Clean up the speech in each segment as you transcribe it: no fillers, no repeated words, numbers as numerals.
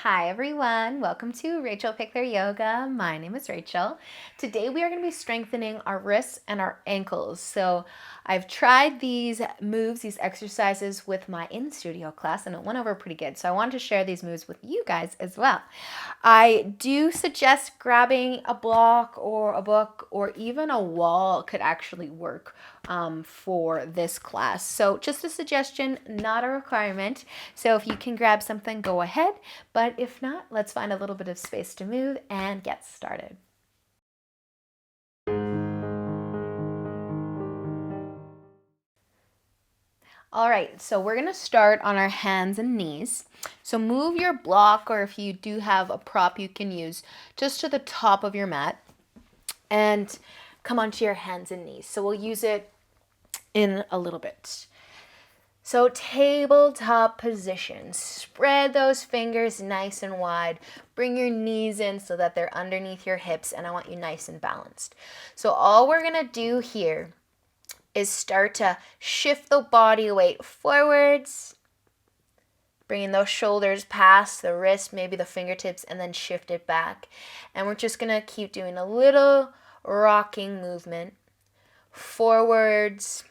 Hi everyone, welcome to Rachel Pichler Yoga. My name is Rachel. Today we are going to be strengthening our wrists and our ankles. So I've tried these moves, these exercises with my in-studio class and it went over pretty good. So I wanted to share these moves with you guys as well. I do suggest grabbing a block or a book or even a wall could actually work for this class. So just a suggestion, not a requirement. So if you can grab something, go ahead. But if not, let's find a little bit of space to move and get started. All right, so we're gonna start on our hands and knees. So move your block, or if you do have a prop you can use, just to the top of your mat and come onto your hands and knees. So we'll use it in a little bit. So tabletop position. Spread those fingers nice and wide. Bring your knees in so that they're underneath your hips, and I want you nice and balanced. So all we're gonna do here is start to shift the body weight forwards, bringing those shoulders past the wrist, maybe the fingertips, and then shift it back. And we're just gonna keep doing a little rocking movement forwards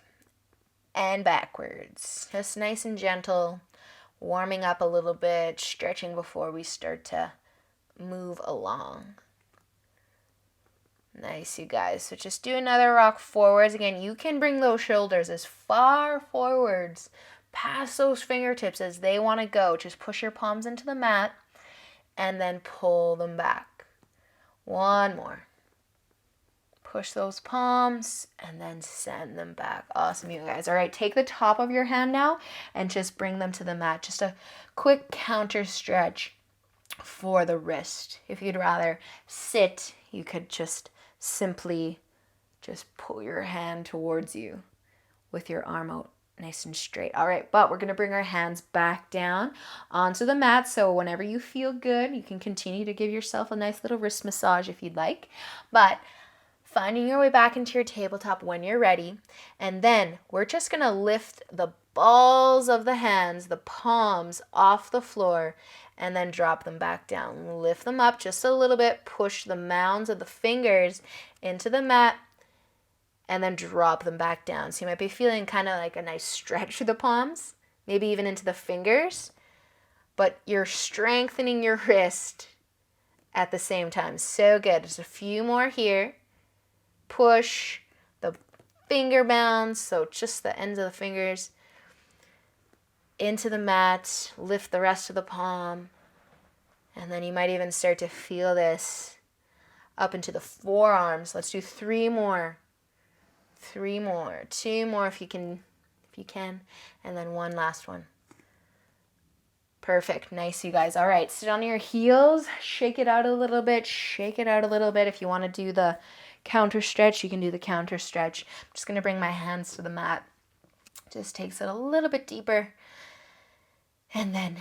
and backwards. Just nice and gentle, warming up a little bit, stretching before we start to move along. Nice, you guys. So just do another rock forwards. Again, you can bring those shoulders as far forwards past those fingertips as they want to go. Just push your palms into the mat and then pull them back. One more. Push those palms and then send them back. Awesome, you guys. All right, take the top of your hand now and just bring them to the mat. Just a quick counter stretch for the wrist. If you'd rather sit, you could just simply just pull your hand towards you with your arm out nice and straight. All right, but we're going to bring our hands back down onto the mat. So whenever you feel good, you can continue to give yourself a nice little wrist massage if you'd like. But finding your way back into your tabletop when you're ready. And then we're just going to lift the balls of the hands, the palms off the floor, and then drop them back down. Lift them up just a little bit, push the mounds of the fingers into the mat, and then drop them back down. So you might be feeling kind of like a nice stretch through the palms, maybe even into the fingers, but you're strengthening your wrist at the same time. So good. Just a few more here. Push the finger bounds, so just the ends of the fingers, into the mat. Lift the rest of the palm. And then you might even start to feel this up into the forearms. Let's do 3 more. 3 more. 2 more if you can. And then one last one. Perfect. Nice, you guys. All right, sit on your heels. Shake it out a little bit. Shake it out a little bit. If you want to do the counter stretch, you can do the counter stretch. I'm just going to bring my hands to the mat. Just takes it a little bit deeper. And then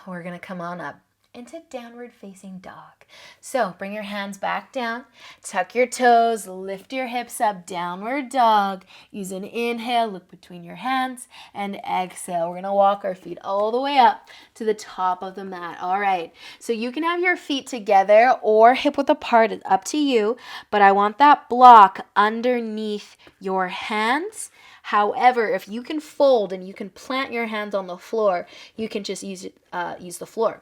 we're going to come on up into downward facing dog. So bring your hands back down, tuck your toes, lift your hips up, downward dog. Use an inhale, look between your hands, and exhale. We're gonna walk our feet all the way up to the top of the mat. All right, so you can have your feet together or hip width apart, it's up to you, but I want that block underneath your hands. However, if you can fold and you can plant your hands on the floor, you can just use the floor.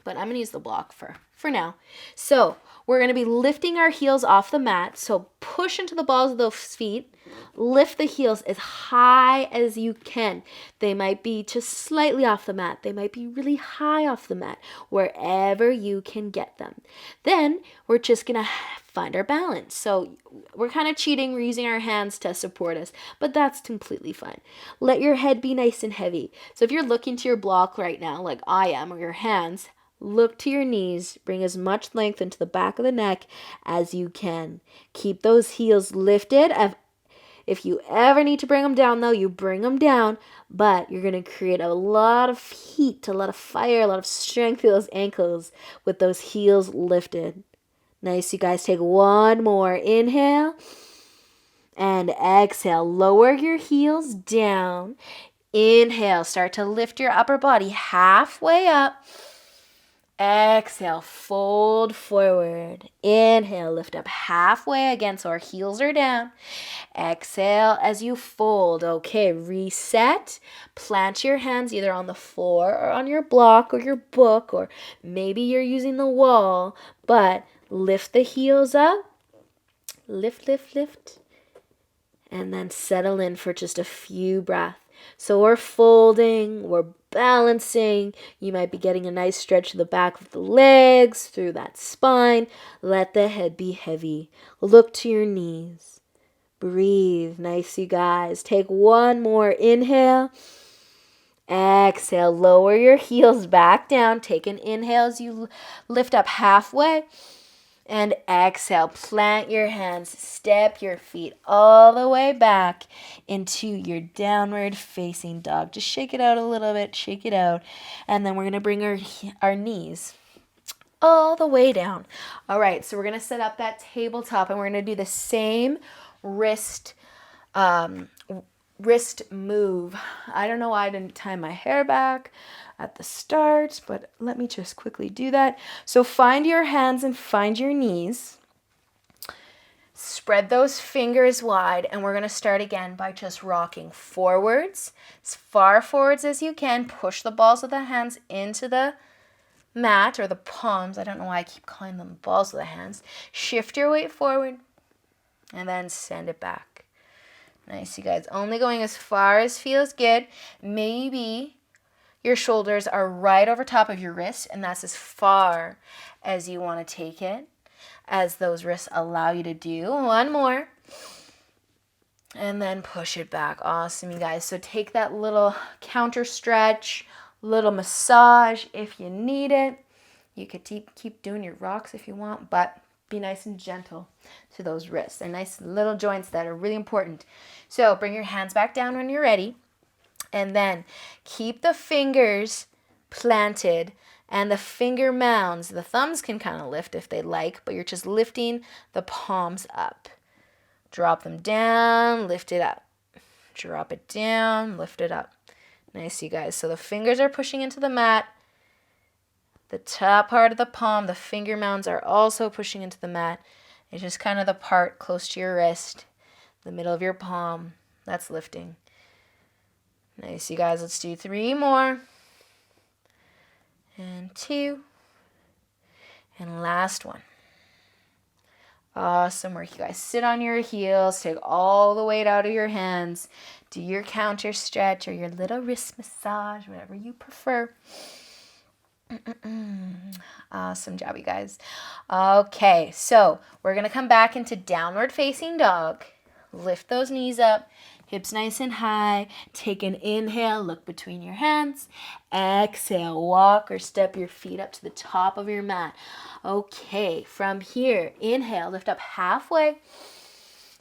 But I'm going to use the block for now. So we're going to be lifting our heels off the mat. So push into the balls of those feet. Lift the heels as high as you can. They might be just slightly off the mat. They might be really high off the mat, wherever you can get them. Then we're just going to find our balance. So we're kind of cheating. We're using our hands to support us, but that's completely fine. Let your head be nice and heavy. So if you're looking to your block right now, like I am, or your hands, look to your knees. Bring as much length into the back of the neck as you can. Keep those heels lifted. If you ever need to bring them down, though, you bring them down. But you're going to create a lot of heat, a lot of fire, a lot of strength through those ankles with those heels lifted. Nice, you guys. Take one more. Inhale and exhale. Lower your heels down. Inhale. Start to lift your upper body halfway up. Exhale, fold forward. Inhale, lift up halfway again so our heels are down. Exhale as you fold. Okay, reset. Plant your hands either on the floor or on your block or your book, or maybe you're using the wall, but lift the heels up. Lift, lift, lift. And then settle in for just a few breaths. So we're folding, we're balancing. You might be getting a nice stretch to the back of the legs, through that spine. Let the head be heavy. Look to your knees. Breathe. Nice, you guys. Take one more inhale. Exhale. Lower your heels back down. Take an inhale as you lift up halfway. And exhale, plant your hands, step your feet all the way back into your downward facing dog. Just shake it out a little bit, shake it out. And then we're going to bring our knees all the way down. All right, so we're going to set up that tabletop and we're going to do the same wrist move. I don't know why I didn't tie my hair back at the start, but let me just quickly do that. So find your hands and find your knees. Spread those fingers wide, and we're going to start again by just rocking forwards, as far forwards as you can. Push the balls of the hands into the mat, or the palms. I don't know why I keep calling them balls of the hands. Shift your weight forward, and then send it back. Nice, you guys. Only going as far as feels good. Maybe your shoulders are right over top of your wrist, and that's as far as you want to take it, as those wrists allow you to do. One more. And then push it back. Awesome, you guys. So take that little counter stretch, little massage if you need it. You could keep doing your rocks if you want, but be nice and gentle to those wrists. They're nice little joints that are really important. So bring your hands back down when you're ready. And then keep the fingers planted and the finger mounds. The thumbs can kind of lift if they like, but you're just lifting the palms up. Drop them down, lift it up. Drop it down, lift it up. Nice, you guys. So the fingers are pushing into the mat. The top part of the palm, the finger mounds are also pushing into the mat. It's just kind of the part close to your wrist, the middle of your palm, that's lifting. Nice, you guys. Let's do 3 more. And 2. And last one. Awesome work, you guys. Sit on your heels. Take all the weight out of your hands. Do your counter stretch or your little wrist massage, whatever you prefer. Awesome job, you guys. Okay, so we're going to come back into downward facing dog. Lift those knees up. Hips nice and high. Take an inhale. Look between your hands. Exhale. Walk or step your feet up to the top of your mat. Okay, from here, inhale. Lift up halfway.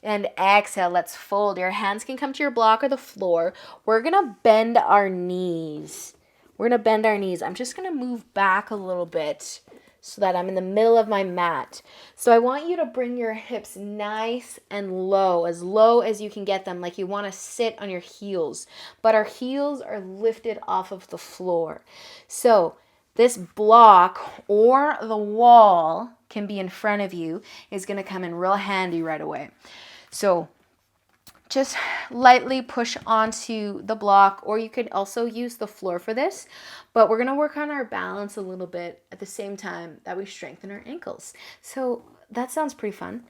And exhale. Let's fold. Your hands can come to your block or the floor. We're going to bend our knees. We're going to bend our knees. I'm just going to move back a little bit so that I'm in the middle of my mat. So I want you to bring your hips nice and low as you can get them, like you want to sit on your heels. But our heels are lifted off of the floor. So this block or the wall can be in front of you is going to come in real handy right away. So just lightly push onto the block, or you could also use the floor for this. But we're going to work on our balance a little bit at the same time that we strengthen our ankles. So that sounds pretty fun.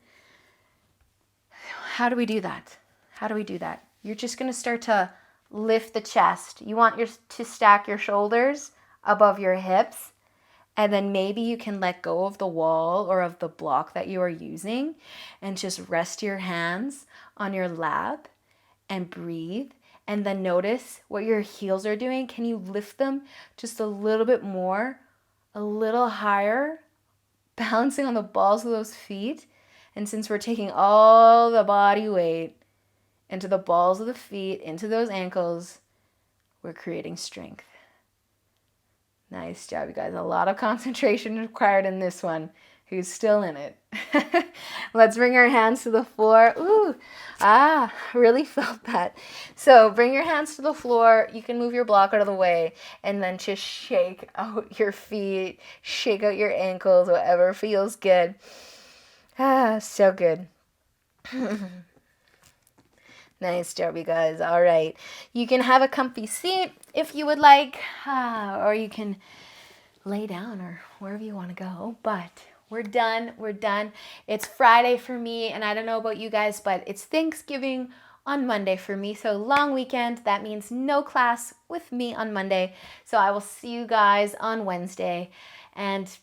How do we do that? You're just going to start to lift the chest. You want to stack your shoulders above your hips. And then maybe you can let go of the wall or of the block that you are using and just rest your hands on your lap and breathe. And then notice what your heels are doing. Can you lift them just a little bit more, a little higher, balancing on the balls of those feet? And since we're taking all the body weight into the balls of the feet, into those ankles, we're creating strength. Nice job, you guys. A lot of concentration required in this one. who's still in it. Let's bring our hands to the floor. Ooh, really felt that. So bring your hands to the floor. You can move your block out of the way and then just shake out your feet, shake out your ankles, whatever feels good. So good. Nice job, you guys. All right. You can have a comfy seat if you would like, or you can lay down or wherever you want to go. But we're done. We're done. It's Friday for me, and I don't know about you guys, but it's Thanksgiving on Monday for me. So long weekend. That means no class with me on Monday. So I will see you guys on Wednesday. And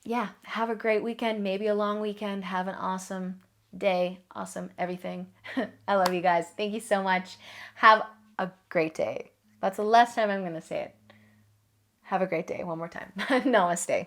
yeah, have a great weekend. Maybe a long weekend. Have an awesome day. Awesome everything. I love you guys. Thank you so much. Have a great day. That's the last time I'm going to say it. Have a great day. One more time. Namaste.